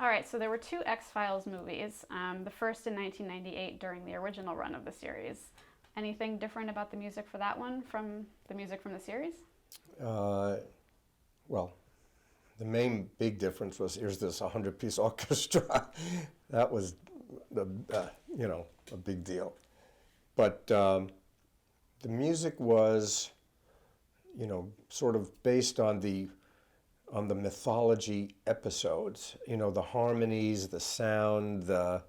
All right, so there were two X-Files movies. The first in 1998 during the original run of the series. Anything different about the music for that one from the music from the series? Uh, well, the main big difference was here's this 100-piece orchestra. That was the a big deal. But the music was, sort of based on the mythology episodes. The harmonies, the sound, the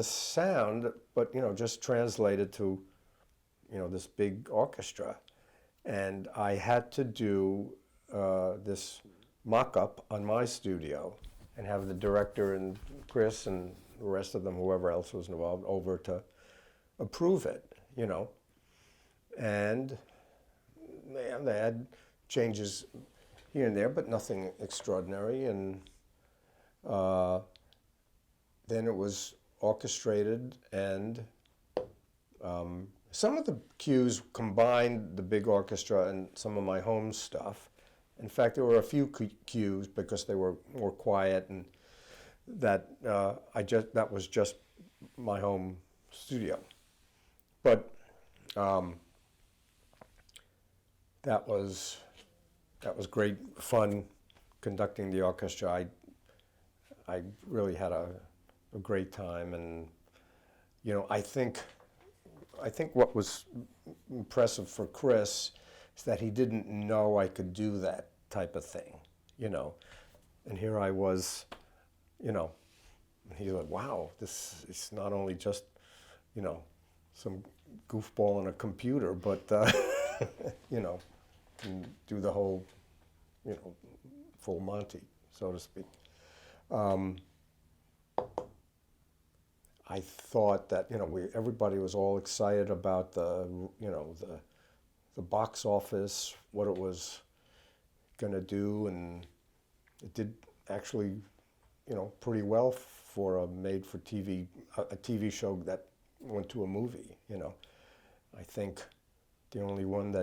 sound, but just translated to this big orchestra. And I had to do this mock-up on my studio and have the director and Chris and the rest of them, whoever else was involved, over to approve it. And man, they had changes here and there, but nothing extraordinary. And then it was orchestrated, and some of the cues combined the big orchestra and some of my home stuff. In fact, there were a few cues because they were more quiet, and that that was just my home studio. But that was great fun conducting the orchestra. I really had a great time, and I think what was impressive for Chris is that he didn't know I could do that type of thing, And here I was, and he's like, wow, this is not only just, some goofball on a computer, but, can do the whole, full Monty, so to speak. I thought that everybody was all excited about the box office, what it was going to do, and it did actually pretty well for a made-for-TV a TV show that went to a movie. I think the only one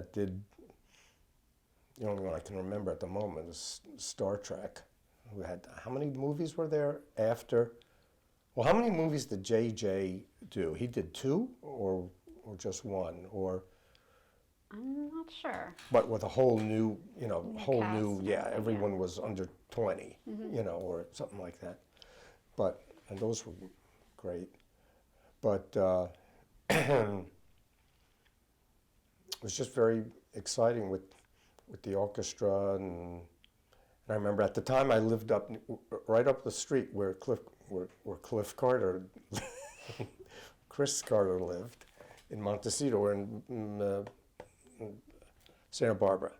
I can remember at the moment is Star Trek. We had, how many movies were there after? Well, how many movies did J.J. do? He did two or just one? Or I'm not sure. but with a whole new, Cast, everyone was under 20, or something like that. And those were great. But it was just very exciting with the orchestra, and I remember at the time I lived right up the street where Cliff Carter, Chris Carter lived in Montecito or in Santa Barbara.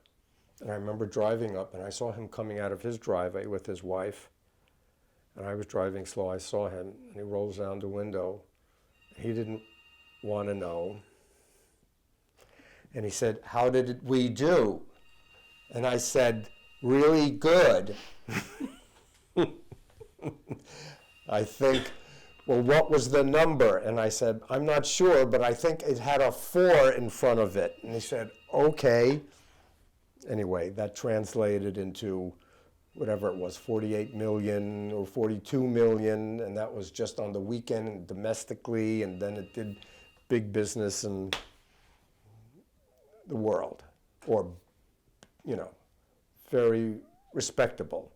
And I remember driving up, and I saw him coming out of his driveway with his wife, and I was driving slow. I saw him, and he rolls down the window. He didn't want to know. And he said, "How did we do?" And I said, "Really good." I think, "Well, what was the number?" And I said, "I'm not sure, but I think it had a 4 in front of it." And he said, "Okay." Anyway, that translated into whatever it was, 48 million or 42 million, and that was just on the weekend domestically, and then it did big business in the world, or, very respectable.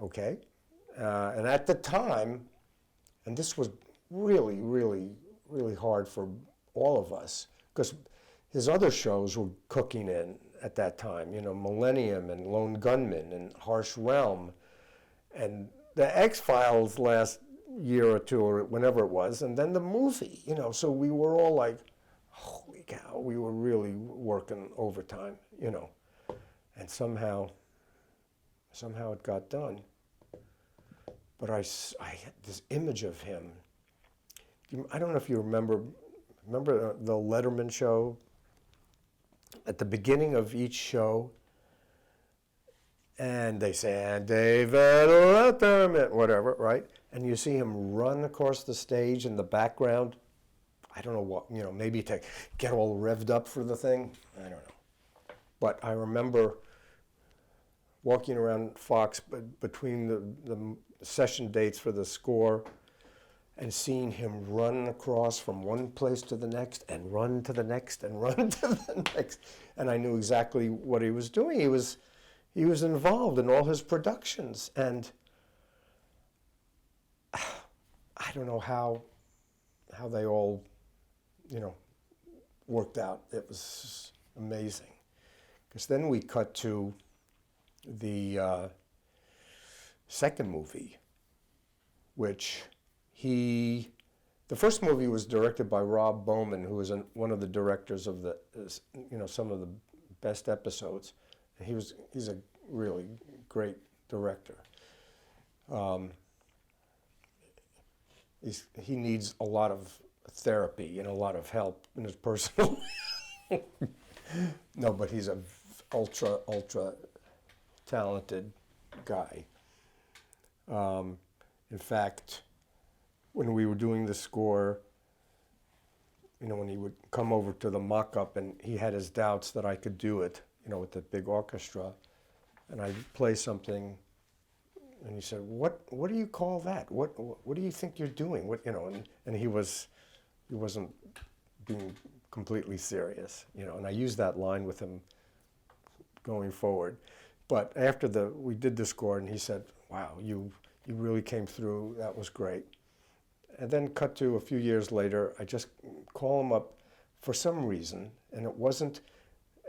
Okay? And at the time, and this was really, really, really hard for all of us, because his other shows were cooking in at that time, Millennium and Lone Gunman and Harsh Realm, and the X-Files last year or two, or whenever it was, and then the movie, so we were all like, holy cow, we were really working overtime, and somehow it got done. But I had this image of him. I don't know if you remember the Letterman show? At the beginning of each show, and they say, "And David Letterman," whatever, right? And you see him run across the stage in the background. I don't know what, maybe to get all revved up for the thing. I don't know. But I remember walking around Fox between the session dates for the score, and seeing him run across from one place to the next and run to the next and run to the next. And I knew exactly what he was doing. He was involved in all his productions. And I don't know how they all, worked out. It was amazing. Because then we cut to the second movie, which the first movie was directed by Rob Bowman, who was one of the directors of some of the best episodes. And he's a really great director. He needs a lot of therapy and a lot of help in his personal. No, but he's a ultra talented guy. In fact, when we were doing the score, when he would come over to the mock-up and he had his doubts that I could do it, with the big orchestra, and I'd play something, and he said, "What do you call that? What do you think you're doing? And he wasn't being completely serious, and I used that line with him going forward. But after we did the score, and he said, "Wow, you really came through. That was great." And then cut to a few years later, I just call him up for some reason, and it wasn't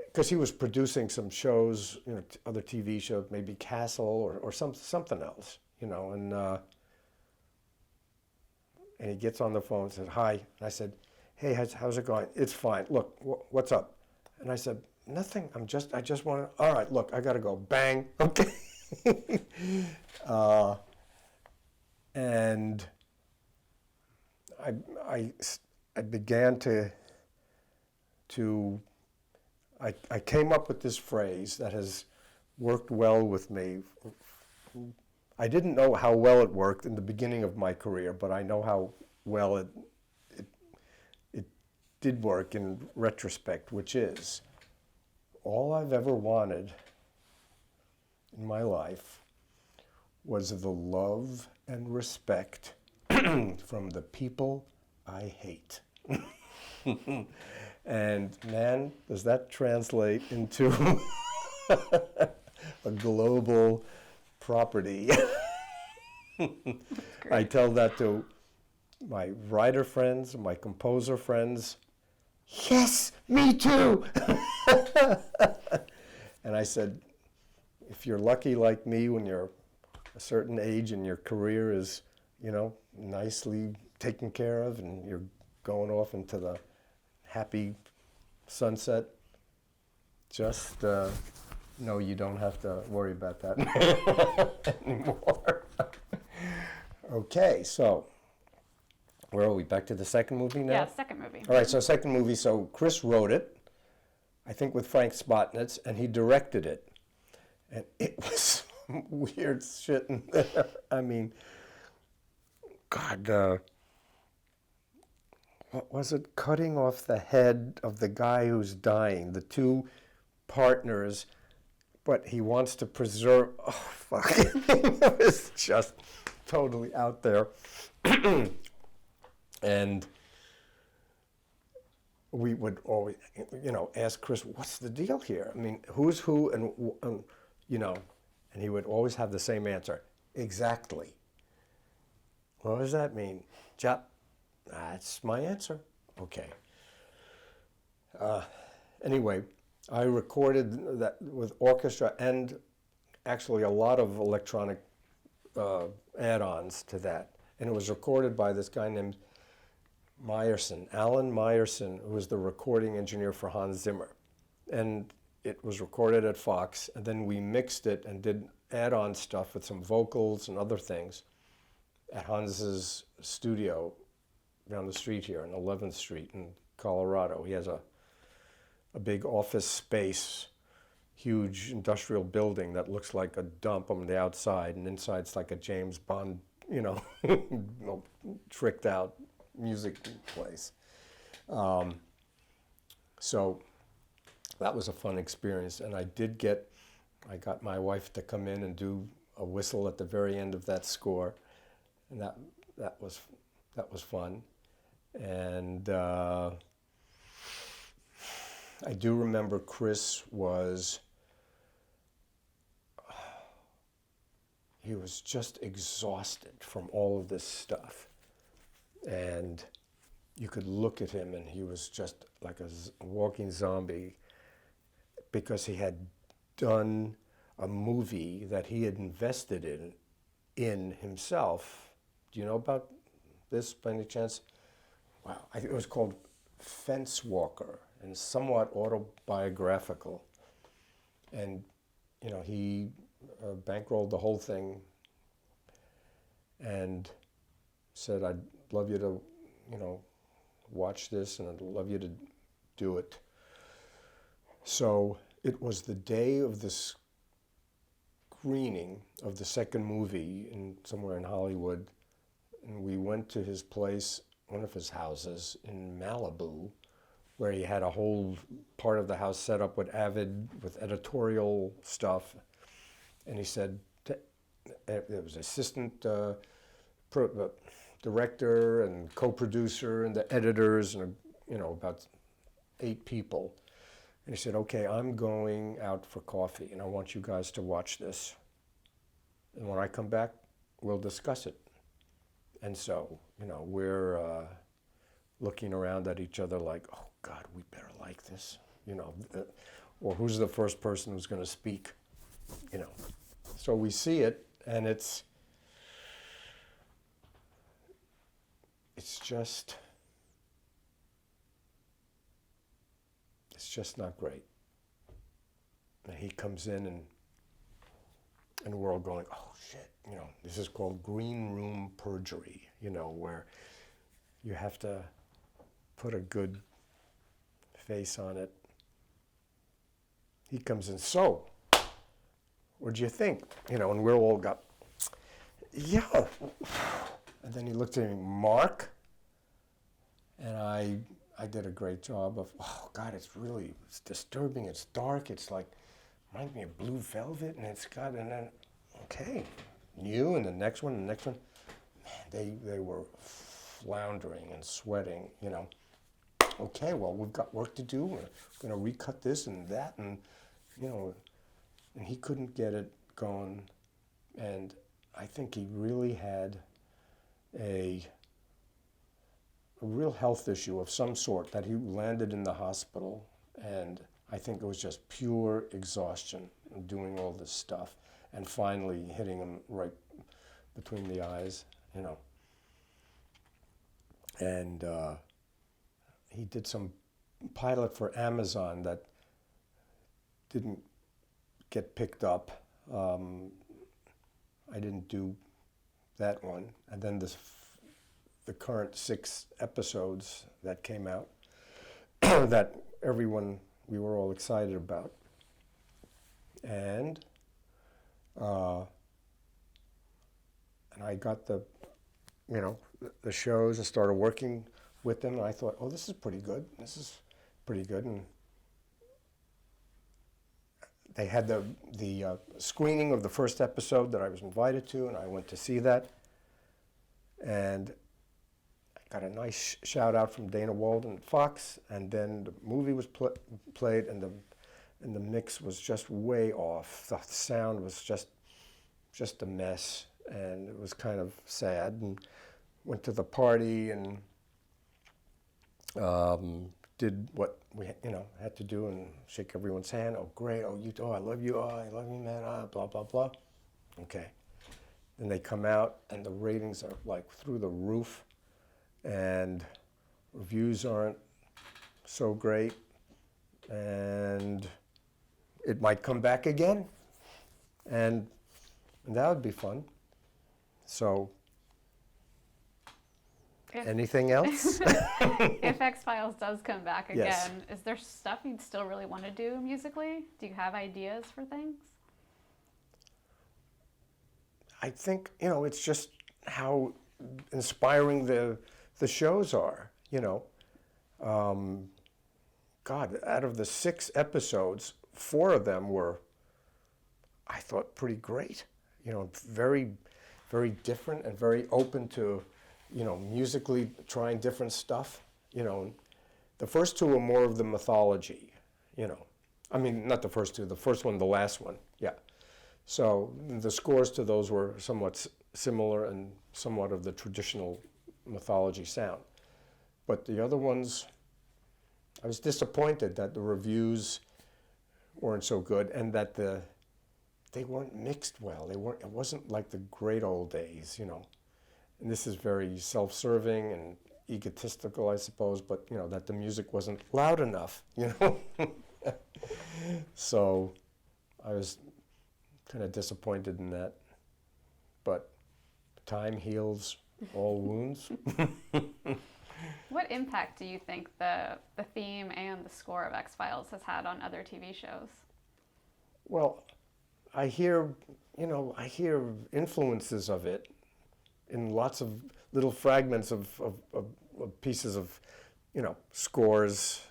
because he was producing some shows, other TV shows, maybe Castle or something else, and he gets on the phone and said, "Hi," and I said, "Hey, how's it going?" "It's fine. Look, what's up?" And I said, "Nothing. I just want to." "All right, look, I got to go." Bang. Okay. And I began to I came up with this phrase that has worked well with me. I didn't know how well it worked in the beginning of my career, but I know how well it did work in retrospect, which is, all I've ever wanted in my life was the love and respect from the people I hate. And man, does that translate into a global property. I tell that to my writer friends, my composer friends. "Yes, me too." And I said, if you're lucky like me, when you're a certain age and your career is, nicely taken care of and you're going off into the happy sunset, just no, you don't have to worry about that anymore. Okay, so where are we? Back to the second movie now? Yeah, second movie. All right, so second movie, so Chris wrote it, I think with Frank Spotnitz, and he directed it. And it was some weird shit in there. I mean, God, what was it? Cutting off the head of the guy who's dying, the two partners, but he wants to preserve. Oh, fuck. It was just totally out there. And we would always, ask Chris, "What's the deal here? I mean, who's who?" And he would always have the same answer. "Exactly." "What does that mean?" "That's my answer." Okay. Anyway, I recorded that with orchestra and actually a lot of electronic add-ons to that. And it was recorded by this guy named Meyerson, Alan Meyerson, who was the recording engineer for Hans Zimmer. And it was recorded at Fox, and then we mixed it and did add-on stuff with some vocals and other things at Hans's studio down the street here on 11th Street in Colorado. He has a big office space, huge industrial building that looks like a dump on the outside, and inside's like a James Bond, tricked out music place. So that was a fun experience, and I did get I got my wife to come in and do a whistle at the very end of that score, and that was fun. And I do remember Chris he was just exhausted from all of this stuff. And you could look at him and he was just like a walking zombie, because he had done a movie that he had invested in himself. Do you know about this by any chance? Wow, I think it was called Fence Walker, and somewhat autobiographical. And, you know, he bankrolled the whole thing and said, I'd love you to, you know, watch this, and I'd love you to do it. So it was the day of the screening of the second movie somewhere in Hollywood, and we went to his place, one of his houses in Malibu, where he had a whole part of the house set up with editorial stuff. And he said, there was assistant director and co-producer and the editors and, you know, about 8 people. And he said, okay, I'm going out for coffee and I want you guys to watch this. And when I come back, we'll discuss it. And so, you know, we're looking around at each other like, oh God, we better like this, you know, or who's the first person who's going to speak, you know. So we see it, and it's just not great. And he comes in, and we're all going, oh shit, you know, this is called green room perjury, you know, where you have to put a good face on it. He comes in, so, what'd you think? You know, and we're all got, yeah. And then he looked at me, Mark, and I did a great job of, oh God, it's disturbing, it's dark, it's like, reminds me of Blue Velvet, and it's got, and then, okay, you, and the next one, man, they were floundering and sweating, you know. Okay, well, we've got work to do, we're gonna recut this and that, and, you know, and he couldn't get it going, and I think he really had a real health issue of some sort, that he landed in the hospital, and I think it was just pure exhaustion doing all this stuff, and finally hitting him right between the eyes, you know. And he did some pilot for Amazon that didn't get picked up. I didn't do that one. And then the current 6 episodes that came out that we were all excited about. And I got the shows and started working with them, and I thought, oh, this is pretty good. And they had the screening of the first episode that I was invited to, and I went to see that. And I got a nice shout out from Dana Walden at Fox, and then the movie was played, and the mix was just way off. The sound was just a mess, and it was kind of sad. And went to the party and did what we had to do and shake everyone's hand. Oh, great. Oh, I love you. Oh, I love you, man. Blah, blah, blah. Okay. Then they come out, and the ratings are like through the roof, and reviews aren't so great, and it might come back again, and that would be fun. So, anything else? If X-Files does come back again, Yes. Is there stuff you'd still really want to do musically? Do you have ideas for things? I think, it's just how inspiring the shows are, God, out of the 6 episodes, 4 of them were I thought, pretty great. Very, very different and very open to, musically trying different stuff. The first two were more of the mythology, I mean, not the first two, the first one, the last one, yeah. So the scores to those were somewhat similar and somewhat of the traditional mythology sound. But the other ones, I was disappointed that the reviews weren't so good and that they weren't mixed well. It wasn't like the great old days, And this is very self-serving and egotistical, I suppose, but that the music wasn't loud enough, So I was kind of disappointed in that. But time heals all wounds. What impact do you think the theme and the score of X-Files has had on other TV shows? Well, I hear influences of it in lots of little fragments of pieces of, scores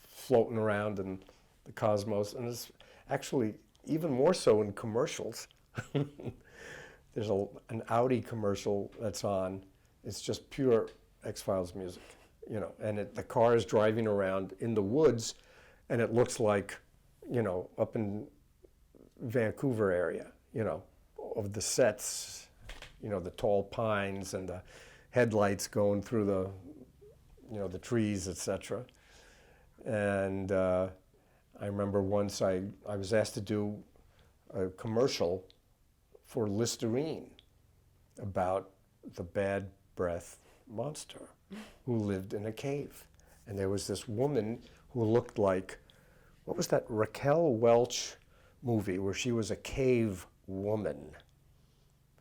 floating around in the cosmos, and it's actually even more so in commercials. There's an Audi commercial that's on. It's just pure X-Files music, and the car is driving around in the woods, and it looks like, up in Vancouver area, of the sets, the tall pines and the headlights going through the trees, etc. And I remember once I was asked to do a commercial for Listerine about the bad breath monster who lived in a cave. And there was this woman who looked like, what was that Raquel Welch movie where she was a cave woman?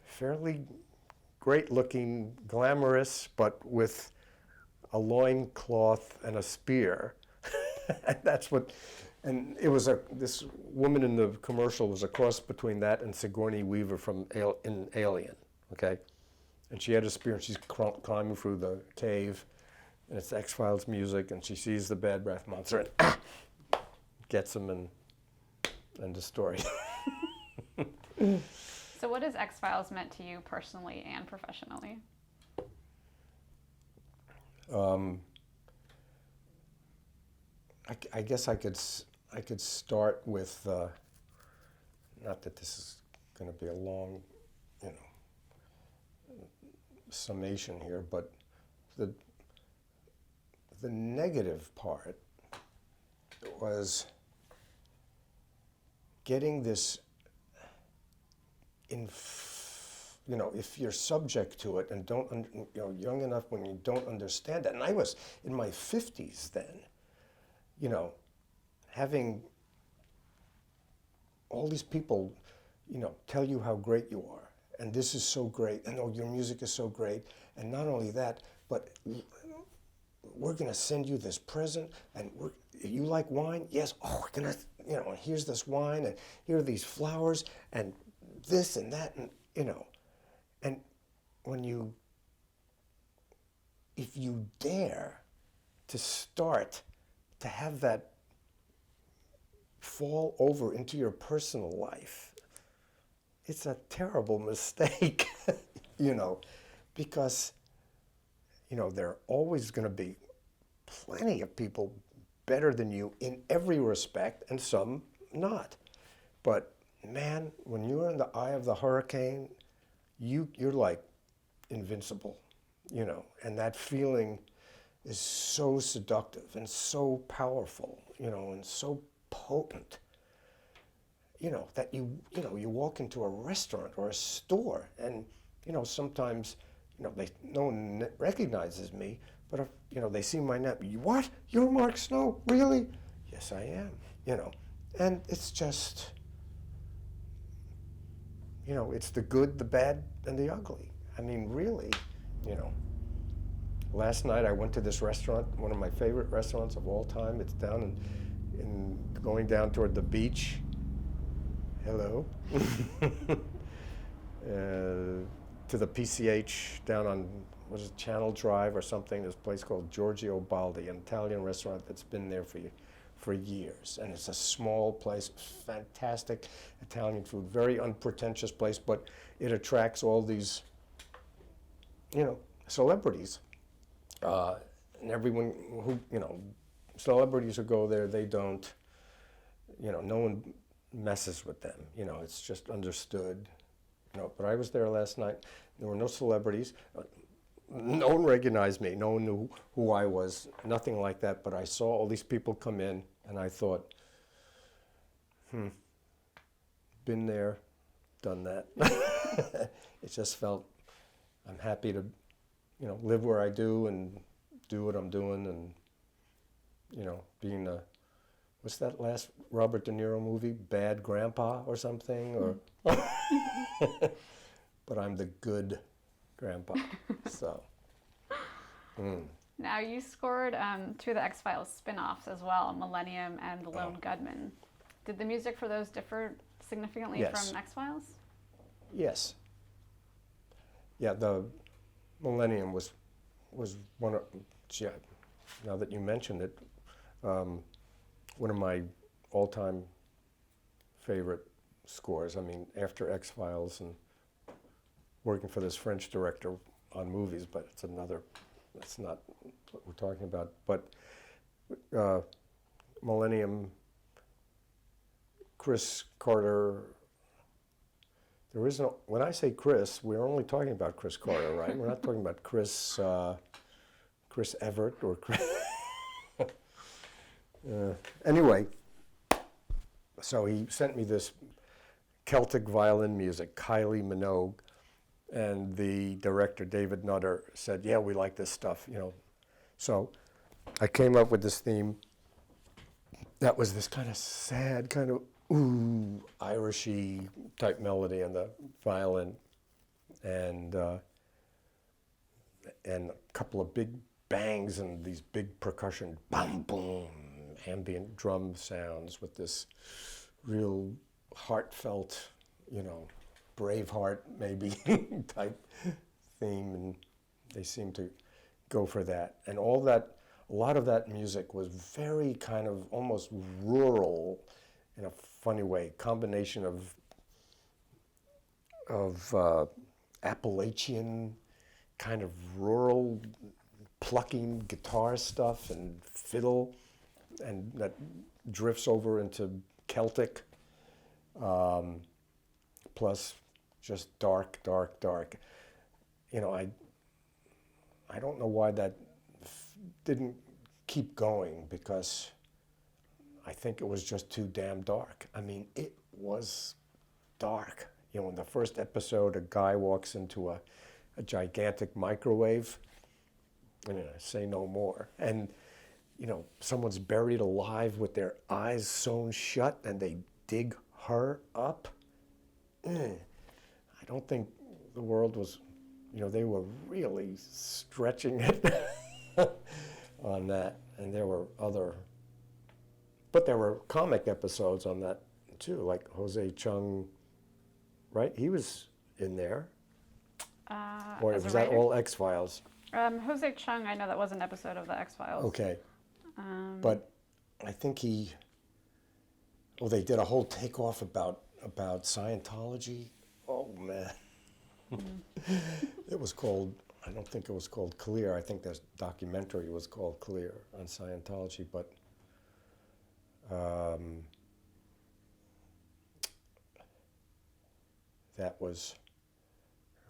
Fairly great looking, glamorous, but with a loincloth and a spear. And that's what, and it was this woman in the commercial was a cross between that and Sigourney Weaver in Alien, okay? And she had a spear and she's climbing through the cave and it's X-Files music and she sees the bad breath monster and gets him and end of story. So what has X-Files meant to you personally and professionally? I guess I could start with, not that this is going to be a long, summation here, but the negative part was getting this if you're subject to it and don't, young enough when you don't understand it. And I was in my 50s then, having all these people, tell you how great you are. And this is so great. And oh, your music is so great. And not only that, but we're going to send you this present. And you like wine? Yes. Oh, we're going to, here's this wine. And here are these flowers. And this and that. And, and if you dare to start to have that fall over into your personal life, it's a terrible mistake, because, there are always going to be plenty of people better than you in every respect, and some not. But man, when you're in the eye of the hurricane, you're like invincible, and that feeling is so seductive and so powerful, and so potent, that you walk into a restaurant or a store and, sometimes, no one recognizes me, but if, they see my name, what? You're Mark Snow? Really? Yes, I am, and it's just, it's the good, the bad, and the ugly. I mean, really, Last night I went to this restaurant, one of my favorite restaurants of all time. It's down in going down toward the beach. Hello. To the PCH down on, what is it, Channel Drive or something, this place called Giorgio Baldi, an Italian restaurant that's been there for years. And it's a small place, fantastic Italian food, very unpretentious place, but it attracts all these, celebrities. And everyone who, celebrities who go there, they don't, no one messes with them. It's just understood. But I was there last night. There were no celebrities. No one recognized me. No one knew who I was. Nothing like that. But I saw all these people come in, and I thought, been there, done that. It just felt, I'm happy to, live where I do and do what I'm doing, and, being the, what's that last Robert De Niro movie? Bad Grandpa or something? Or but I'm the good grandpa, so. Now, you scored two of the X-Files spin-offs as well, Millennium and The Lone Gunmen. Did the music for those differ significantly Yes. from X-Files? Yes. Yeah, the Millennium was one of, yeah, now that you mentioned it, one of my all-time favorite scores. I mean, after X-Files and working for this French director on movies, but that's not what we're talking about. But Millennium, Chris Carter, there isn't, when I say Chris, we're only talking about Chris Carter, right? We're not talking about Chris Everett or Chris. Anyway, so he sent me this Celtic violin music, Kylie Minogue, and the director, David Nutter, said, yeah, we like this stuff, So I came up with this theme that was this kind of sad, kind of Irishy type melody on the violin, and a couple of big bangs and these big percussion, boom, boom, ambient drum sounds with this real heartfelt, Braveheart maybe type theme, and they seem to go for that. And a lot of that music was very kind of almost rural in a funny way, combination of Appalachian kind of rural plucking guitar stuff and fiddle, and that drifts over into Celtic, plus just dark. I don't know why that didn't keep going, because I think it was just too damn dark. I mean, it was dark. In the first episode, a guy walks into a gigantic microwave, and say no more. And, someone's buried alive with their eyes sewn shut, and they dig her up. I don't think the world was, they were really stretching it on that. And there were but there were comic episodes on that too, like Jose Chung, right? He was in there. Or as a was that writer? all X-Files? Jose Chung, I know that was an episode of the X-Files. Okay. But I think they did a whole takeoff about Scientology. Oh, man. It was called, I don't think it was called Clear. I think this documentary was called Clear on Scientology. But that was,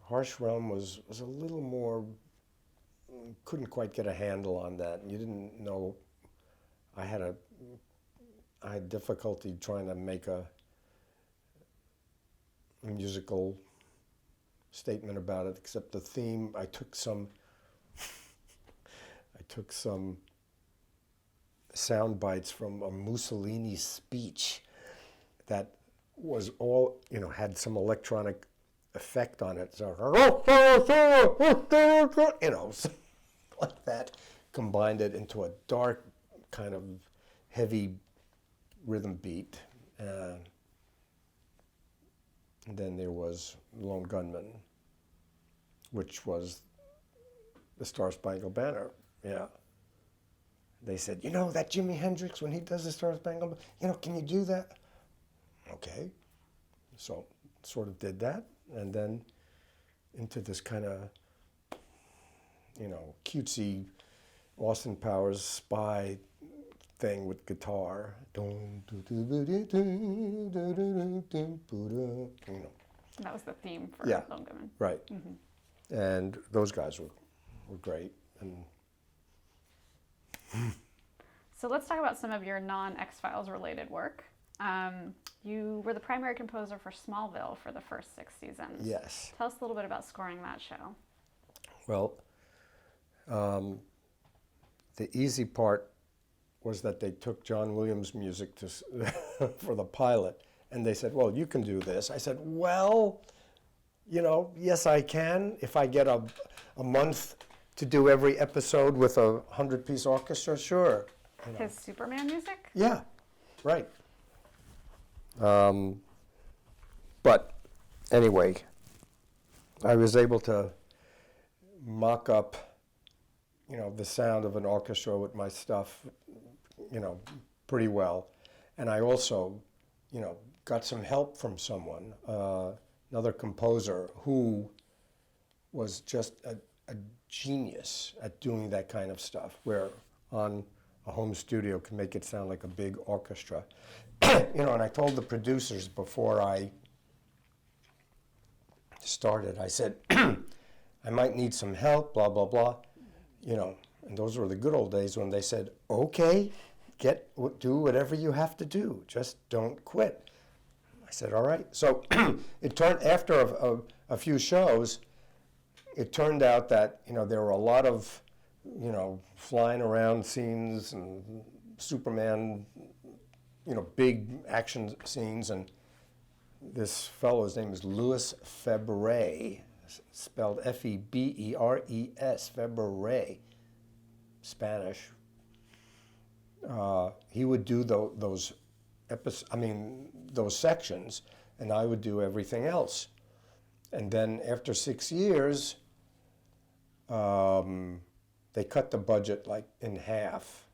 Harsh Realm was a little more, couldn't quite get a handle on that. You didn't know, I had difficulty trying to make a musical statement about it, except the theme. I took some sound bites from a Mussolini speech that was all, had some electronic effect on it. So, like that, combined it into a dark kind of heavy rhythm beat. And then there was Lone Gunmen, which was the Star Spangled Banner. Yeah. They said, you know, that Jimi Hendrix, when he does the Star Spangled Banner, you know, can you do that? Okay. So sort of did that, and then into this kind of, you know, cutesy Austin Powers spy thing with guitar. You know, That was the theme for Yeah. Logoman. right. And those guys were great. And So let's talk about some of your non-X-Files related work. You were the primary composer for Smallville for the first 6 seasons. yes. Tell us a little bit about scoring that show. Well, the easy part was that they took John Williams' music to, for the pilot, and they said, well, you can do this. I said, well, you know, yes, I can. If I get a month to do every episode with a 100-piece orchestra, sure. You know. His Superman music? Yeah, right. But anyway, I was able to mock up, you know, the sound of an orchestra with my stuff, you know, pretty well. And I also, you know, got some help from someone, another composer who was just a genius at doing that kind of stuff, where on a home studio can make it sound like a big orchestra. You know, and I told the producers before I started, I said, I might need some help, blah, blah, blah. You know, and those were the good old days when they said, okay, do whatever you have to do, just don't quit. I said, all right. So it turned, after a few shows, it turned out that, you know, there were a lot of, you know, flying around scenes and Superman, you know, big action scenes, and this fellow's name is Louis Febres, spelled F-E-B-E-R-E-S, Febres, Spanish. He would do those those sections, and I would do everything else. And then after 6 years, they cut the budget like in half,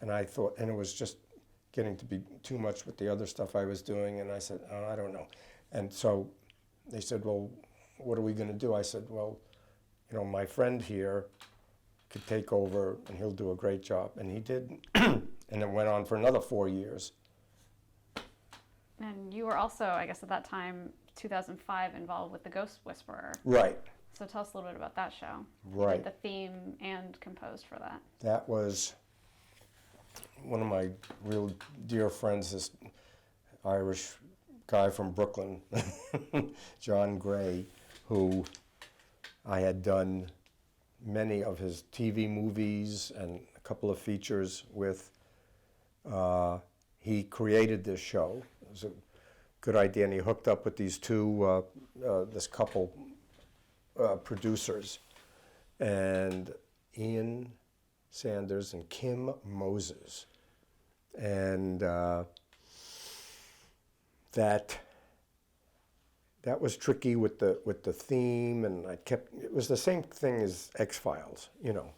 and I thought, and it was just getting to be too much with the other stuff I was doing, and I said, oh, I don't know. And so they said, well, what are we going to do? I said, well, you know, my friend here could take over, and he'll do a great job. And he did, and it went on for another 4 years. And you were also, I guess at that time, 2005, involved with The Ghost Whisperer. Right. So tell us a little bit about that show. Right. You did the theme and composed for that. That was one of my real dear friends, this Irish guy from Brooklyn, John Gray, who I had done many of his TV movies and a couple of features with. He created this show. It was a good idea, and he hooked up with these two, this couple producers, and Ian Sanders and Kim Moses. And that was tricky with the theme, and it was the same thing as X-Files, you know,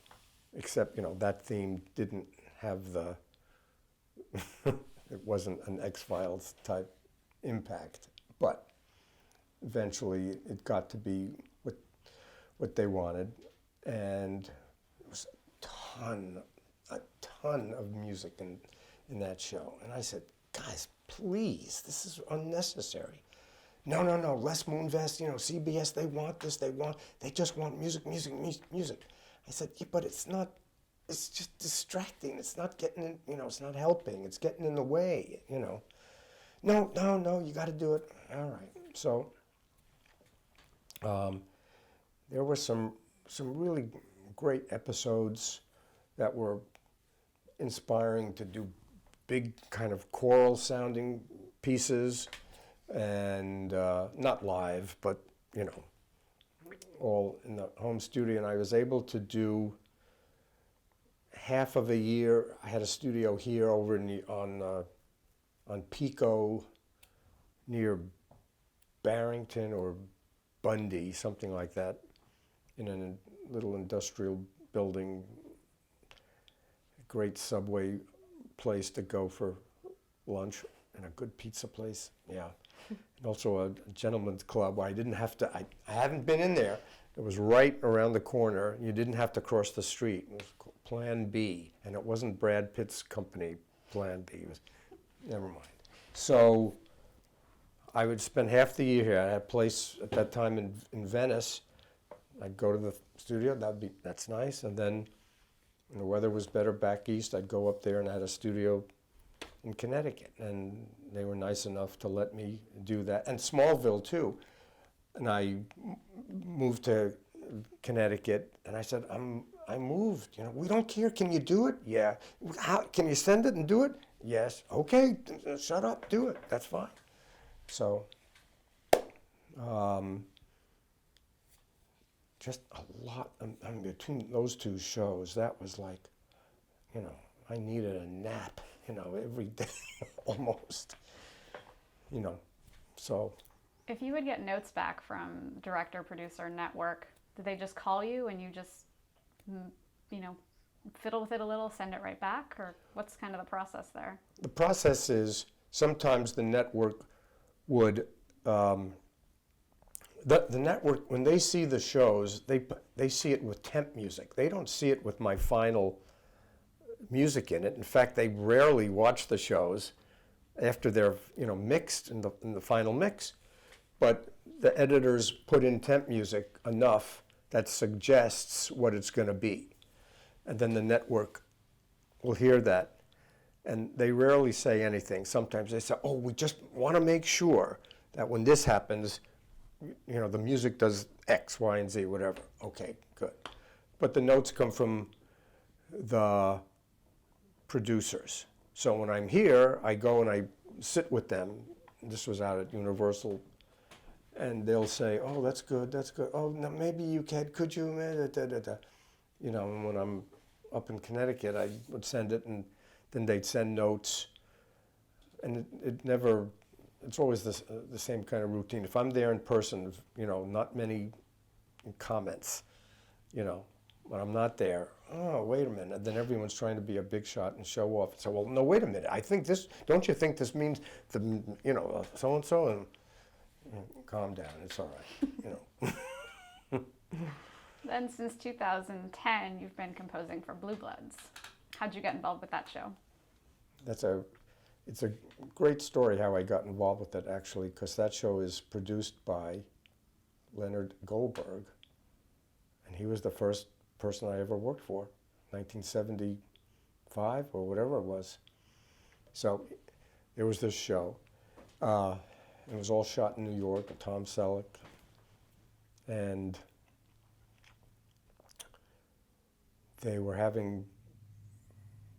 except, you know, that theme didn't have the it wasn't an X-Files type impact, but eventually it got to be what they wanted, and it was a ton of music in that show. And I said, guys, please, this is unnecessary. No, Les Moonves, you know, CBS, they want this, they just want music. I said, yeah, but it's just distracting. It's not getting in, you know, it's not helping. It's getting in the way, you know. No, you got to do it. All right. So there were some really great episodes that were inspiring to do big kind of choral sounding pieces, and not live, but, you know, all in the home studio. And I was able to do half of a year. I had a studio here over on Pico near Barrington or Bundy, something like that, in a little industrial building great Subway place to go for lunch, and a good pizza place. Yeah. And also a gentleman's club where I didn't have to, I haven't been in there. It was right around the corner. You didn't have to cross the street. It was called Plan B, and it wasn't Brad Pitt's company, Plan B. It was, never mind. So I would spend half the year here. I had a place at that time in Venice. I'd go to the studio, that's nice. And then when the weather was better back east, I'd go up there and I had a studio in Connecticut. And they were nice enough to let me do that. And Smallville too. And I moved to Connecticut and I said, I moved, we don't care, can you do it? Yeah. How, can you send it and do it? Yes. Okay, shut up, do it, that's fine. So, just a lot, between those two shows, that was like, I needed a nap, every day, almost, so. If you would get notes back from director, producer, network, did they just call you and you just, fiddle with it a little, send it right back, or what's kind of the process there? The process is sometimes the network would, the network, when they see the shows, they see it with temp music. They don't see it with my final music in it. In fact, they rarely watch the shows after they're mixed in the final mix. But the editors put in temp music enough that suggests what it's going to be, and then the network will hear that, and they rarely say anything. Sometimes they say, "Oh, we just want to make sure that when this happens, the music does X, Y, and Z, whatever." Okay, good. But the notes come from the producers. So when I'm here, I go and I sit with them. This was out at Universal, and they'll say, "Oh, that's good, that's good. Oh, no, maybe you could you?" And when I'm up in Connecticut, I would send it, and then they'd send notes, and it never. It's always the same kind of routine. If I'm there in person, not many comments, when I'm not there, oh, wait a minute. And then everyone's trying to be a big shot and show off. So, well, no, wait a minute. I think this, don't you think this means, so-and-so? And calm down, it's all right, Then since 2010, you've been composing for Blue Bloods. How'd you get involved with that show? It's a great story how I got involved with it, actually, because that show is produced by Leonard Goldberg, and he was the first person I ever worked for, 1975 or whatever it was. So there was this show. It was all shot in New York with Tom Selleck, and they were having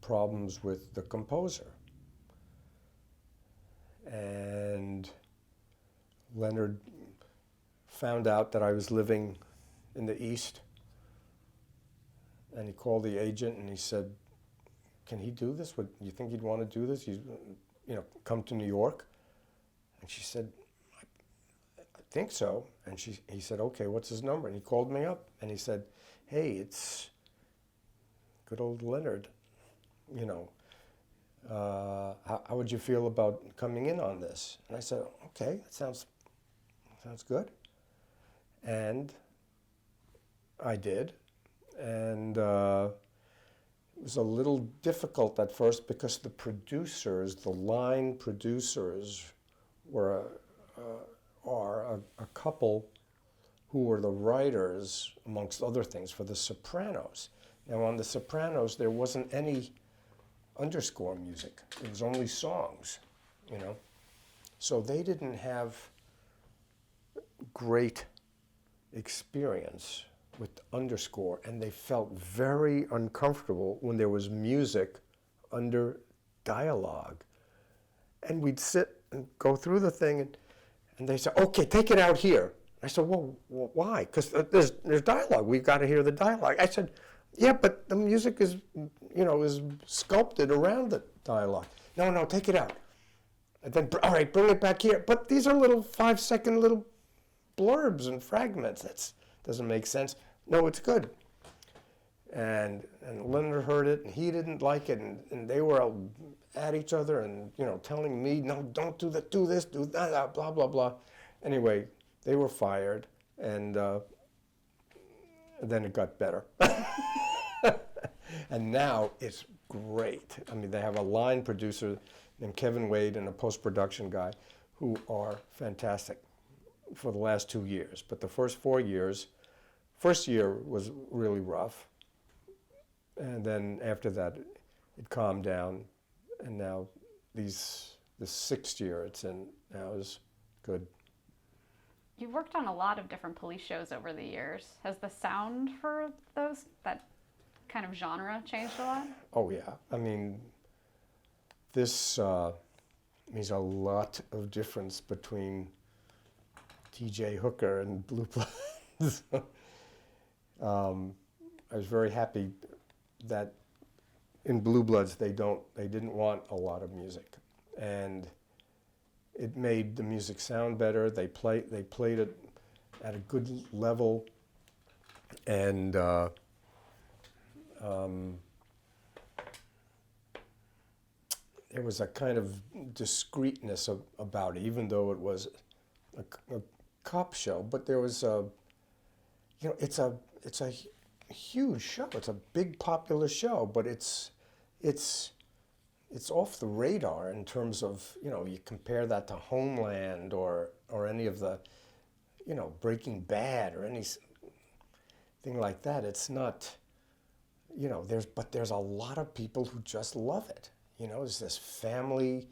problems with the composer. And Leonard found out that I was living in the East, and he called the agent and he said, "Can he do this? Do you think he'd want to do this? Come to New York?" And she said, "I think so." And he said, "Okay, what's his number?" And he called me up and he said, "Hey, it's good old Leonard. How would you feel about coming in on this?" And I said, "Okay, that sounds good." And I did. And it was a little difficult at first because the line producers are a couple who were the writers, amongst other things, for The Sopranos. Now on The Sopranos, there wasn't any underscore music. It was only songs, So they didn't have great experience with underscore, and they felt very uncomfortable when there was music under dialogue. And we'd sit and go through the thing, and they said, "Okay, take it out here." I said, "Well, why?" "Because there's dialogue. We've got to hear the dialogue." I said, "Yeah, but the music is sculpted around the dialogue." No, take it out. And then, all right, bring it back here. But these are little 5-second little blurbs and fragments. That doesn't make sense. No, it's good. And Leonard heard it, and he didn't like it, and they were at each other, and telling me, no, don't do that, do this, do that, blah blah blah. Anyway, they were fired, and then it got better. And now it's great. I mean, they have a line producer named Kevin Wade and a post-production guy who are fantastic for the last 2 years. But the first 4 years, first year was really rough. And then after that, it calmed down. And now the sixth year it's in now is good. You've worked on a lot of different police shows over the years. Has the sound for that kind of genre changed a lot? Oh yeah, I mean, this means a lot of difference between T.J. Hooker and Blue Bloods. I was very happy that in Blue Bloods they didn't want a lot of music, and it made the music sound better. They played it at a good level, and there was a kind of discreetness about it, even though it was a cop show. But there was it's a huge show. It's a big popular show, but it's off the radar in terms of, you compare that to Homeland or any of the, Breaking Bad or anything like that. It's not, there's a lot of people who just love it. There's this family,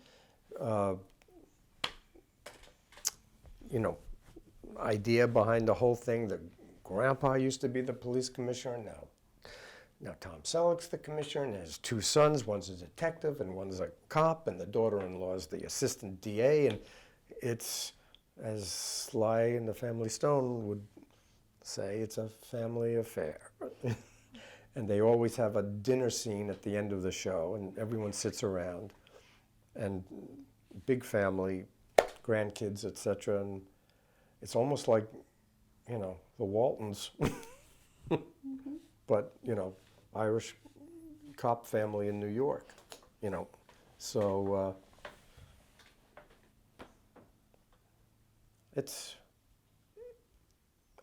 idea behind the whole thing. The grandpa used to be the police commissioner. Now Tom Selleck's the commissioner, and his two sons, one's a detective and one's a cop, and the daughter-in-law is the assistant DA, and it's, as Sly and the Family Stone would say, it's a family affair. And they always have a dinner scene at the end of the show, and everyone sits around, and big family, grandkids, etc., and it's almost like, the Waltons, but, Irish cop family in New York, So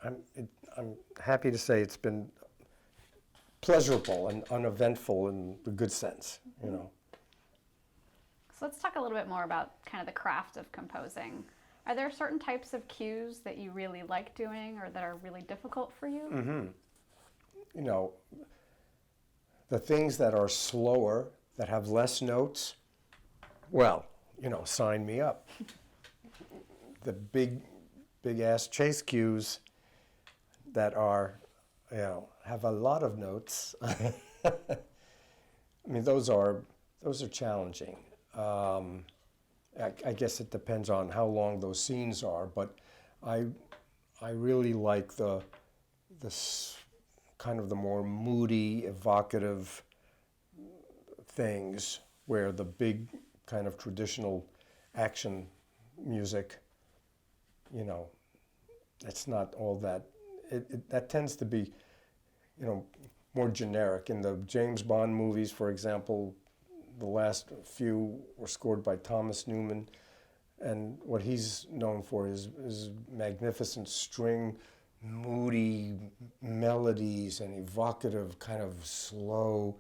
I'm happy to say it's been pleasurable and uneventful in the good sense, So let's talk a little bit more about kind of the craft of composing. Are there certain types of cues that you really like doing or that are really difficult for you? Mm-hmm. The things that are slower, that have less notes, well, sign me up. The big ass chase cues that are, have a lot of notes. I mean, those are challenging. I guess it depends on how long those scenes are, but I really like the kind of the more moody, evocative things where the big kind of traditional action music, it's not all that. That tends to be, more generic. In the James Bond movies, for example, the last few were scored by Thomas Newman, and what he's known for is magnificent string, moody melodies and evocative, kind of slow,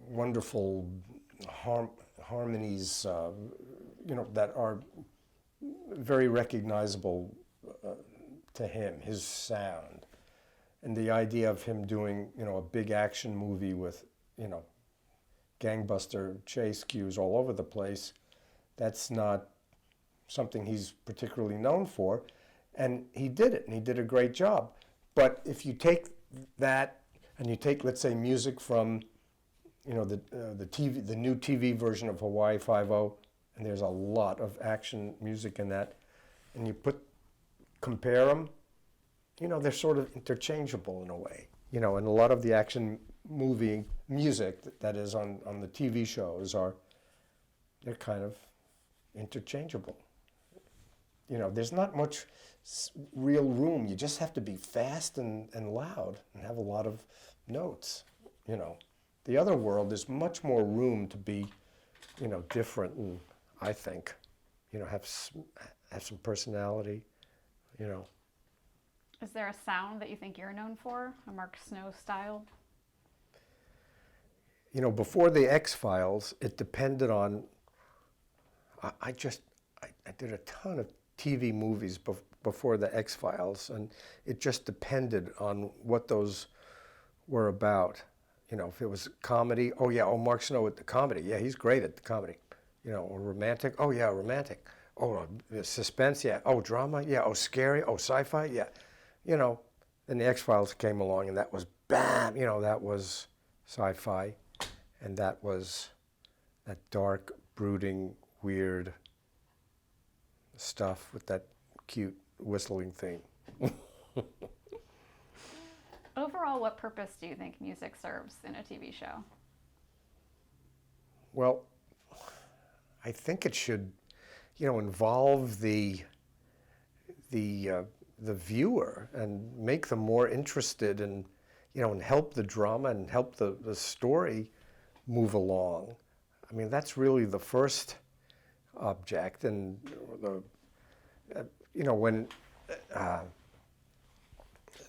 wonderful harmonies, that are very recognizable to him, his sound. And the idea of him doing, a big action movie with, gangbuster chase cues all over the place, that's not something he's particularly known for. And he did it, and he did a great job. But if you take that and you take, let's say, music from, the new TV version of Hawaii Five-0, and there's a lot of action music in that, and you compare them, they're sort of interchangeable in a way. And a lot of the action movie music that is on the TV shows they're kind of interchangeable. there's not much real room. You just have to be fast and loud and have a lot of notes. The other world, there's much more room to be, different, and I think, have some personality, Is there a sound that you think you're known for, a Mark Snow style? Before the X-Files, it depended on, I did a ton of TV movies before the X-Files, and it just depended on what those were about. If it was comedy, oh yeah, Mark Snow with the comedy, yeah, he's great at the comedy. Or romantic, oh yeah, romantic. Oh, suspense, yeah. Oh, drama, yeah. Oh, scary, oh, sci-fi, yeah. Then the X-Files came along, and that was bam, that was sci-fi, and that was that dark, brooding, weird stuff with that cute whistling theme. Overall, what purpose do you think music serves in a TV show? Well, I think it should, involve the viewer and make them more interested and help the drama and help the story move along. I mean, that's really the first object, and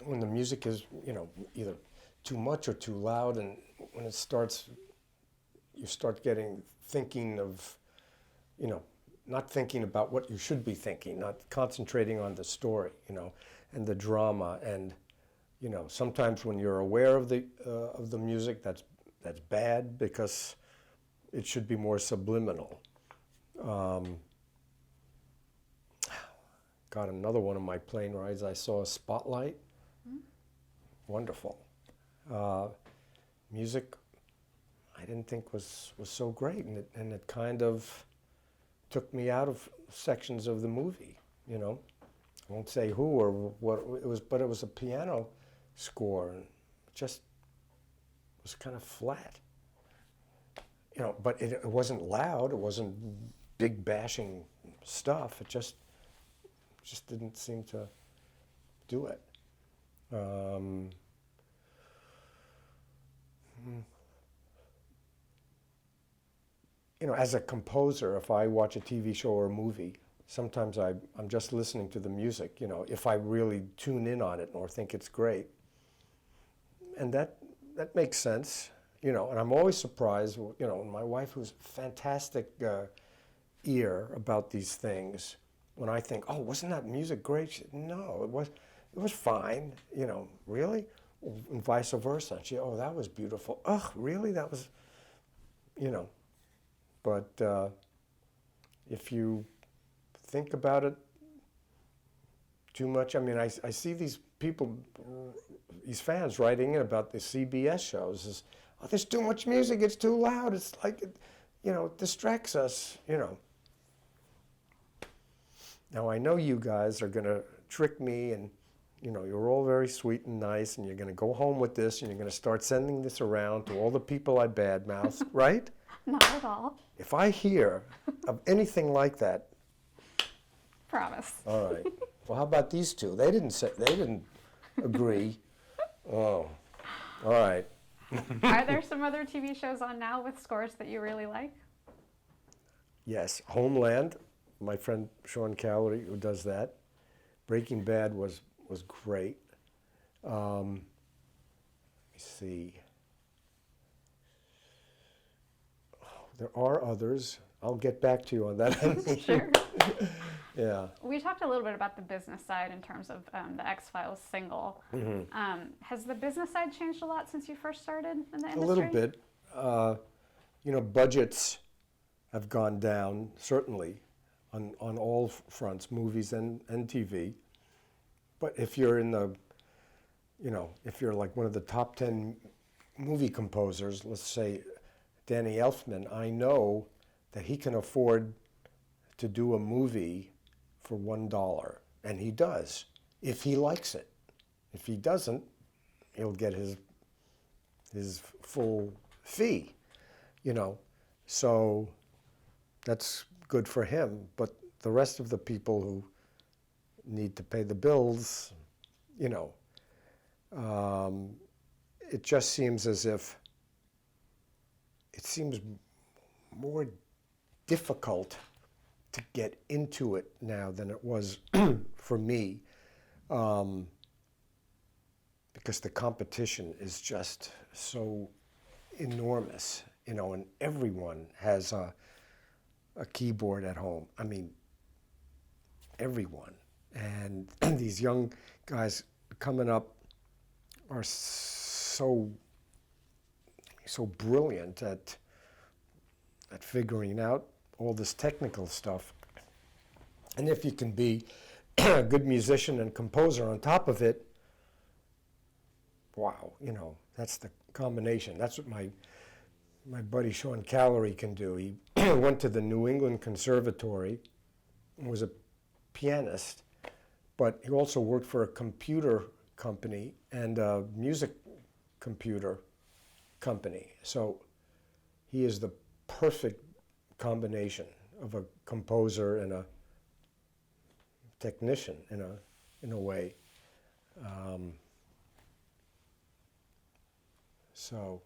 when the music is, either too much or too loud, and when it starts, you start thinking of, not thinking about what you should be thinking, not concentrating on the story, and the drama, and, sometimes when you're aware of the music, that's bad, because it should be more subliminal. Got another one of my plane rides. I saw a Spotlight. Wonderful. Music, I didn't think was so great, and it kind of took me out of sections of the movie. I won't say who or what it was, but it was a piano score, and it just was kind of flat. But it wasn't loud. It wasn't big bashing stuff. It just didn't seem to do it. As a composer, if I watch a TV show or a movie, sometimes I'm just listening to the music, if I really tune in on it or think it's great. And that makes sense, and I'm always surprised, my wife, who's fantastic ear about these things, when I think, oh, wasn't that music great? She said, no, it was fine, really? And vice versa. She, oh, that was beautiful. Ugh, really? That was, But if you think about it too much, I mean, I see these people, these fans writing in about the CBS shows, oh, there's too much music, it's too loud, it's like, it distracts us, Now, I know you guys are going to trick me, and, you're all very sweet and nice, and you're going to go home with this, and you're going to start sending this around to all the people I badmouthed, right? Not at all. If I hear of anything like that. Promise. All right. Well, how about these two? They didn't agree. Oh, all right. Are there some other TV shows on now with scores that you really like? Yes, Homeland. My friend Sean Cowley, who does that. Breaking Bad was great. Let me see. There are others. I'll get back to you on that. Sure. Yeah. We talked a little bit about the business side in terms of the X-Files single. Mm-hmm. Has the business side changed a lot since you first started in the industry? A little bit. Budgets have gone down, certainly, on all fronts, movies and TV. But if you're if you're like one of the top 10 movie composers, let's say Danny Elfman, I know that he can afford to do a movie for $1, and he does, if he likes it. If he doesn't, he'll get his full fee, So that's good for him. But the rest of the people who need to pay the bills, you know. It just seems as if it seems more difficult to get into it now than it was for me, because the competition is just so enormous, you know, and everyone has a keyboard at home. I mean, everyone. And these young guys coming up are so brilliant at figuring out all this technical stuff. And if you can be a good musician and composer on top of it, wow, you know, that's the combination. That's what my buddy Sean Callery can do. He went to the New England Conservatory and was a pianist, but he also worked for a computer company and a music computer company. So he is the perfect combination of a composer and a technician in a way. So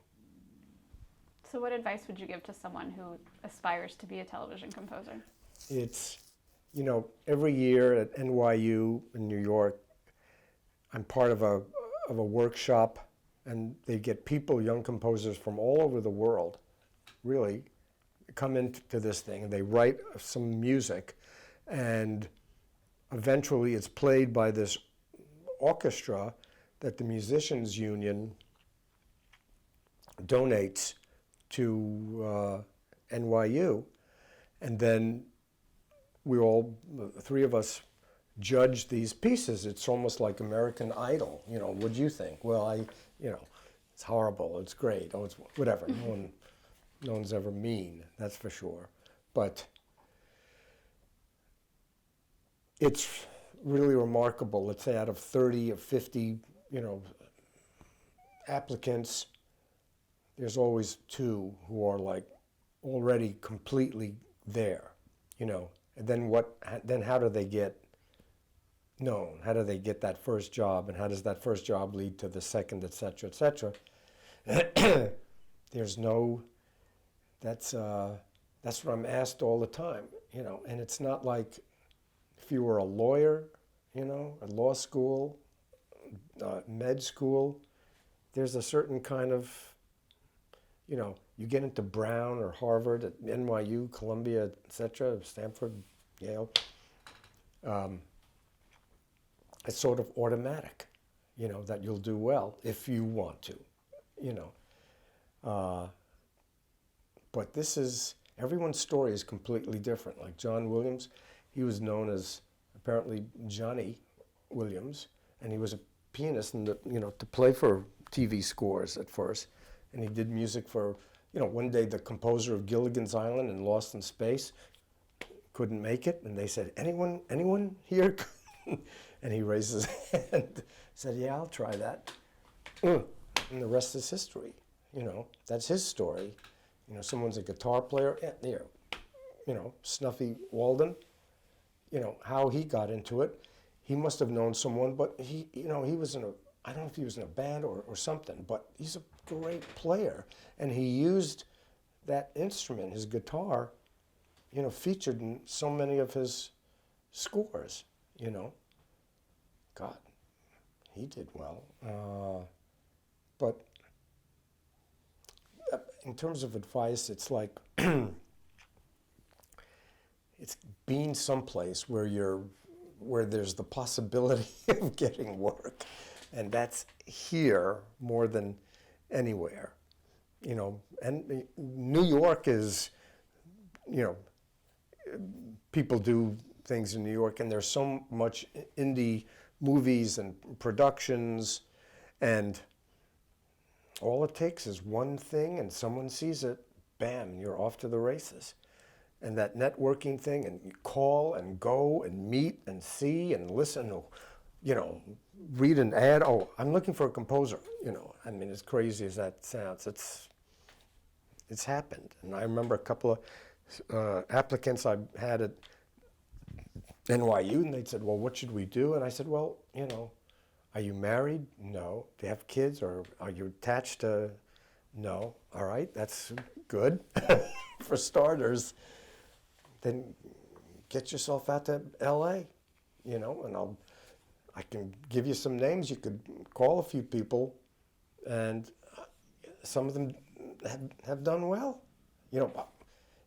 what advice would you give to someone who aspires to be a television composer? it's, you know, every year at NYU in New York, I'm part of a workshop, and they get people, young composers from all over the world, really, come into this thing, and they write some music, and eventually it's played by this orchestra that the Musicians Union donates to NYU, and then the three of us judge these pieces. It's almost like American Idol. You know, what do you think? Well, you know, it's horrible, it's great, oh, it's whatever. No one's ever mean, that's for sure. But it's really remarkable. Let's say out of 30 or 50, you know, applicants, there's always 2 who are like already completely there, you know. And then how do they get known? How do they get that first job? And how does that first job lead to the second, et cetera, et cetera? There's no, that's what I'm asked all the time, you know. And it's not like if you were a lawyer, you know, at law school, med school, there's a certain kind of, you know, you get into Brown or Harvard, at NYU, Columbia, et cetera, Stanford, Yale, it's sort of automatic, you know, that you'll do well if you want to, you know. But everyone's story is completely different. Like John Williams, he was known as apparently Johnny Williams, and he was a pianist, and you know, to play for TV scores at first. And he did music for, you know, one day the composer of Gilligan's Island and Lost in Space couldn't make it, and they said, anyone here? And he raised his hand, said, yeah, I'll try that. And the rest is history, you know. That's his story. You know, someone's a guitar player, there, you know, Snuffy Walden, you know, how he got into it. He must have known someone, but he was I don't know if he was in a band or something, but he's a great player. And he used that instrument, his guitar, you know, featured in so many of his scores, you know. God, he did well. But in terms of advice, it's like, it's being someplace where there's the possibility of getting work. And that's here more than anywhere, you know. And New York is, you know, people do things in New York, and there's so much indie movies and productions, and all it takes is one thing, and someone sees it, bam, you're off to the races. And that networking thing, and you call and go and meet and see and listen, you know, read an ad. Oh, I'm looking for a composer. You know, I mean, as crazy as that sounds, it's happened. And I remember a couple of applicants I had at NYU, and they said, well, what should we do? And I said, well, you know, are you married? No. Do you have kids, or are you attached to? No. All right, that's good. For starters, then get yourself out to LA, you know, and I can give you some names. You could call a few people, and some of them have done well. You know,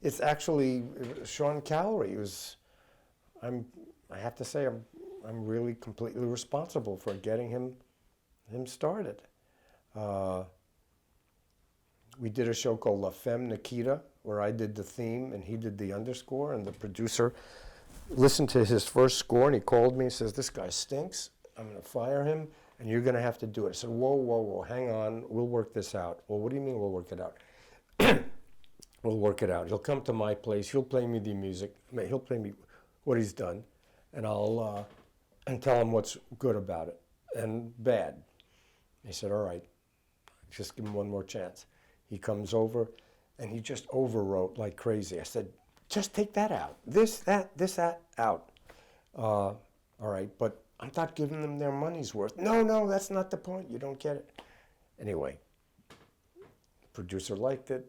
it's actually Sean Callery who's, I have to say, I'm really completely responsible for getting him started. We did a show called La Femme Nikita, where I did the theme and he did the underscore, and the producer listened to his first score and he called me and says, this guy stinks, I'm going to fire him and you're going to have to do it. I said, whoa, hang on, we'll work this out. Well, what do you mean we'll work it out? We'll work it out. He'll come to my place, he'll play me the music, he'll play me what he's done, and I'll and tell him what's good about it and bad. He said, all right, just give him one more chance. He comes over and he just overwrote like crazy. I said, just take that out. This, that, out. All right, but I'm not giving them their money's worth. No, that's not the point. You don't get it. Anyway, producer liked it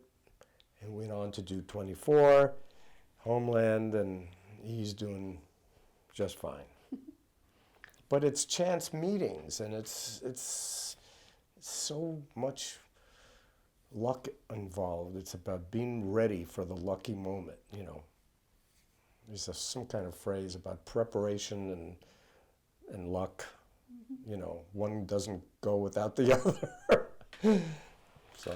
and went on to do 24, Homeland, and he's doing just fine. But it's chance meetings, and it's so much luck involved. It's about being ready for the lucky moment, you know. There's some kind of phrase about preparation and luck. Mm-hmm. You know, one doesn't go without the other. So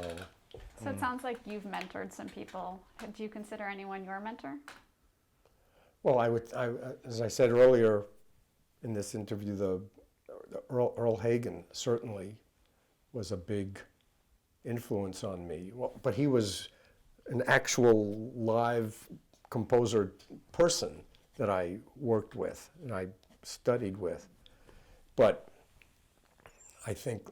it sounds like you've mentored some people. Do you consider anyone your mentor? Well, as I said earlier in this interview, the Earl Hagen certainly was a big influence on me. Well, but he was an actual live composer person that I worked with and I studied with. But I think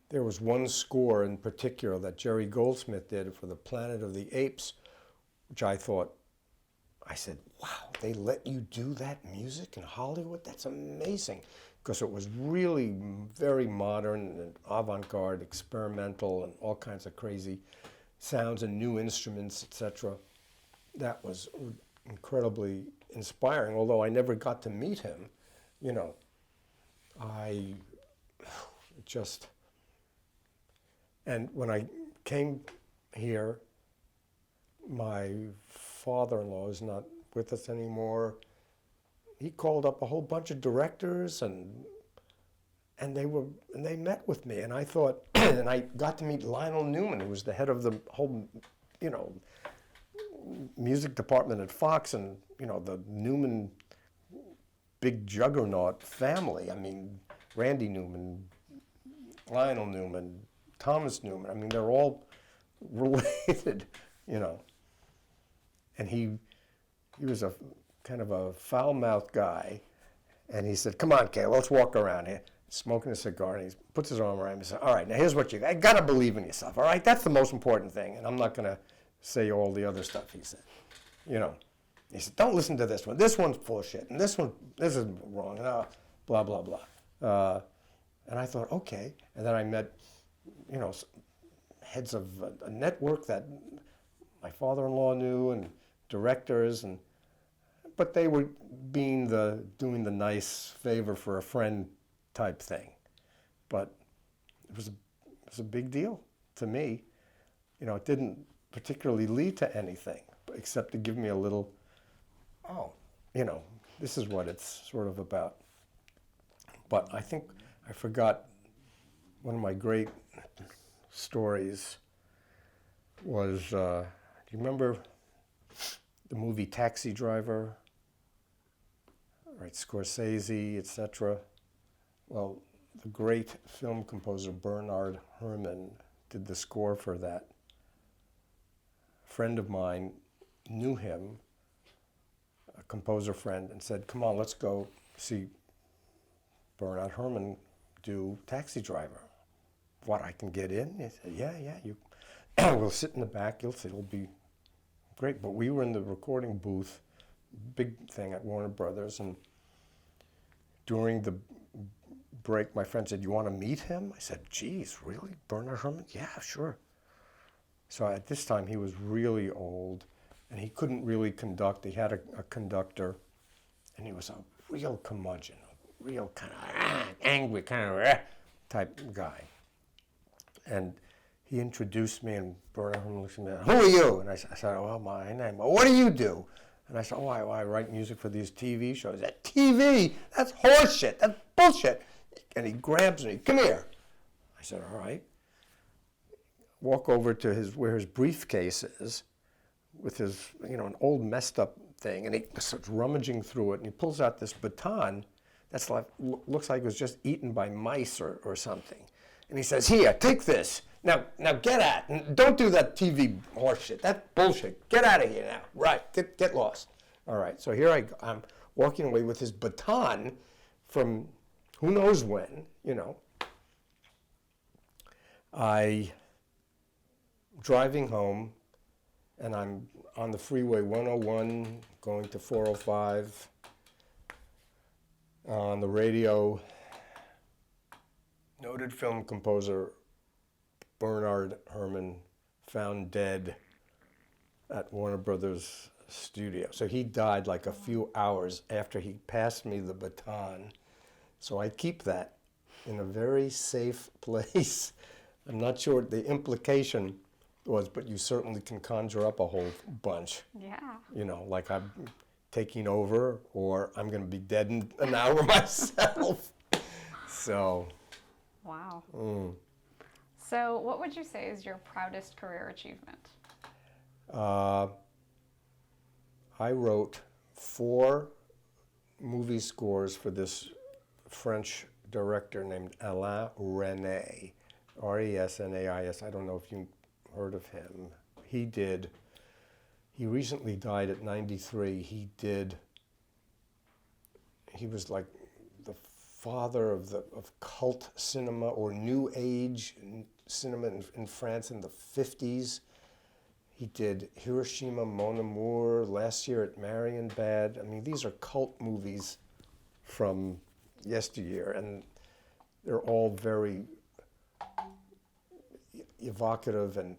there was one score in particular that Jerry Goldsmith did for the Planet of the Apes, which I said, wow, they let you do that music in Hollywood? That's amazing. Because it was really very modern and avant-garde, experimental, and all kinds of crazy sounds and new instruments, etc. That was incredibly inspiring, although I never got to meet him. You know, and when I came here, my father-in-law is not with us anymore. He called up a whole bunch of directors and they met with me, and I thought, and I got to meet Lionel Newman, who was the head of the whole, you know, music department at Fox, and you know, the Newman big juggernaut family. I mean, Randy Newman, Lionel Newman, Thomas Newman. I mean, they're all related, you know. And he was a kind of a foul-mouthed guy, and he said, come on, Kay, let's walk around here, smoking a cigar, and he puts his arm around me and says, all right, now here's what you got to believe in yourself, all right? That's the most important thing, and I'm not going to say all the other stuff he said, you know. He said, don't listen to this one. This one's full of shit, and this is wrong, and blah, blah, blah. And I thought, okay. And then I met, you know, heads of a network that my father-in-law knew, and directors, but they were doing the nice favor for a friend type thing. But it was a big deal to me. You know, it didn't particularly lead to anything, except to give me a little, oh, you know, this is what it's sort of about. But I think I forgot one of my great stories was, do you remember the movie Taxi Driver? Right, Scorsese, etc. Well, the great film composer Bernard Herrmann did the score for that. A friend of mine knew him, a composer friend, and said, come on, let's go see Bernard Herrmann do Taxi Driver. What, I can get in? He said, yeah, you we'll sit in the back, you'll see, it'll be great. But we were in the recording booth big thing at Warner Brothers. And during the break, my friend said, "You want to meet him?" I said, "Geez, really? Bernard Herrmann? Yeah, sure." So at this time, he was really old, and he couldn't really conduct. He had a conductor, and he was a real curmudgeon, a real kind of angry kind of type guy. And he introduced me, and Bernard Herrmann looked at me, "Who are you?" And I said, "Oh, my name. Well, what do you do?" And I said, "Oh, I write music for these TV shows." "That TV? That's horseshit. That's bullshit." And he grabs me, "Come here." I said, "All right." Walk over to where his briefcase is, with his, an old messed up thing, and he starts rummaging through it, and he pulls out this baton that's like, looks like it was just eaten by mice or something. And he says, "Here, take this. Now get at, and don't do that TV horseshit. That's bullshit. Get out of here now. Right, get lost." All right, so here I'm walking away with his baton from who knows when, I driving home, and I'm on the freeway 101 going to 405. On the radio, noted film composer Bernard Herrmann found dead at Warner Brothers studio. So he died like a few hours after he passed me the baton. So I keep that in a very safe place. I'm not sure what the implication was, but you certainly can conjure up a whole bunch. Yeah. Like I'm taking over, or I'm going to be dead in an hour myself. So. Wow. So what would you say is your proudest career achievement? I wrote 4 movie scores for this French director named Alain Resnais, Resnais. I don't know if you heard of him. He recently died at 93. He was like the father of cult cinema or new age cinema in France in the 50s. He did Hiroshima, Mon Amour, Last Year at Marienbad. I mean, these are cult movies from yesteryear, and they're all very evocative and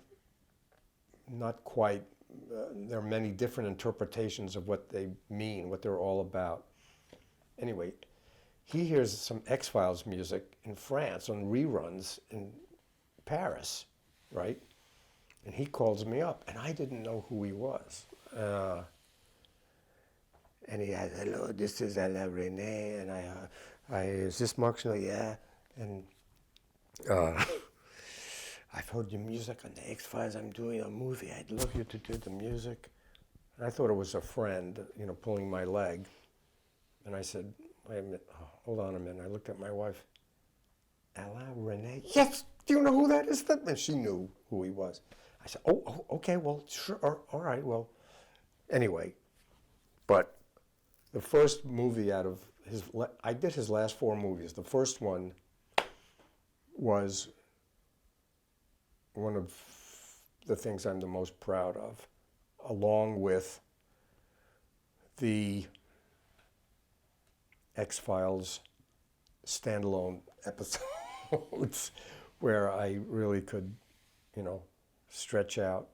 not quite, there are many different interpretations of what they mean, what they're all about. Anyway, he hears some X-Files music in France on reruns in Paris, right? And he calls me up, and I didn't know who he was. And he said, "Hello, this is Alain Resnais," and is this Mark Snow? Yeah. And "I've heard your music on the X-Files. I'm doing a movie. I'd love you to do the music." And I thought it was a friend, pulling my leg. And I said, "Wait a minute, hold on a minute." I looked at my wife. "Alain Resnais? Yes, do you know who that is?" And she knew who he was. I said, oh, okay, well, sure, all right, well. Anyway, but the first movie out of I did his last 4 movies. The first one was one of the things I'm the most proud of, along with the X-Files standalone episodes where I really could, stretch out.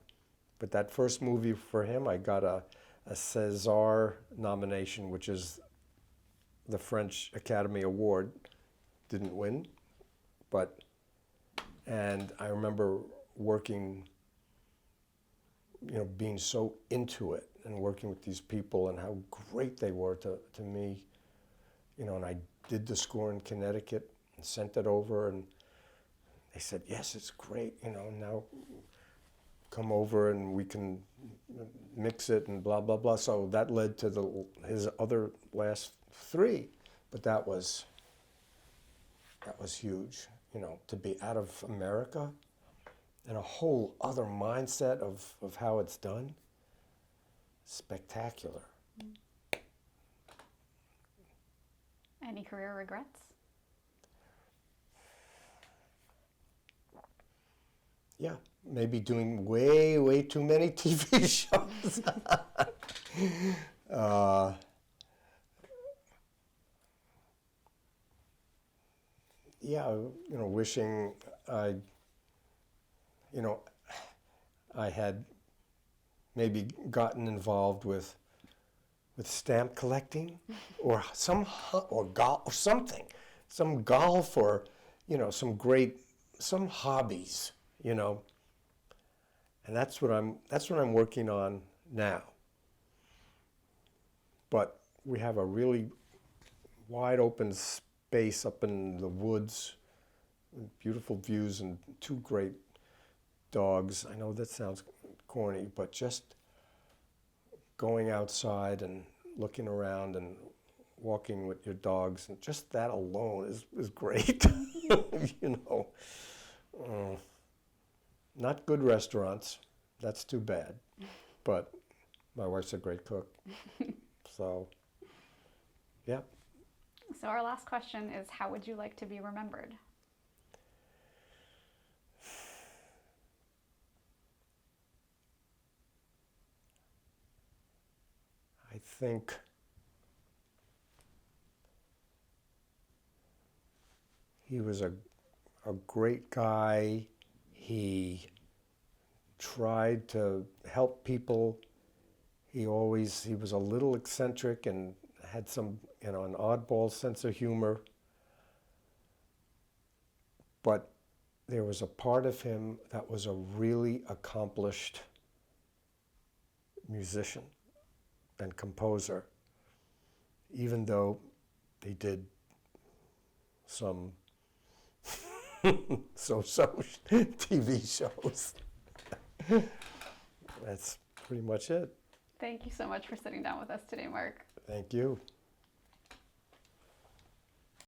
But that first movie for him, I got a César nomination, which is the French Academy Award. Didn't win, and I remember working, being so into it and working with these people and how great they were to me, and I did the score in Connecticut and sent it over, and they said, "Yes, it's great, now come over and we can mix it," and blah, blah, blah. So that led to his other last 3, but that was huge, to be out of America and a whole other mindset of how it's done. Spectacular. Any career regrets? Yeah, maybe doing way, way too many TV shows. Uh, yeah, wishing I, I had maybe gotten involved with stamp collecting, or or golf, or something, some golf, or some hobbies, and that's what I'm working on now. But we have a really wide open space up in the woods, beautiful views, and two great dogs. I know that sounds corny, but just going outside and looking around and walking with your dogs, and just that alone is great. Not good restaurants, that's too bad, but my wife's a great cook. So, yeah. So our last question is, how would you like to be remembered? I think he was a great guy. He tried to help people. He was a little eccentric and had some, an oddball sense of humor. But there was a part of him that was a really accomplished musician and composer, even though they did some so-so TV shows. That's pretty much it. Thank you so much for sitting down with us today, Mark. Thank you.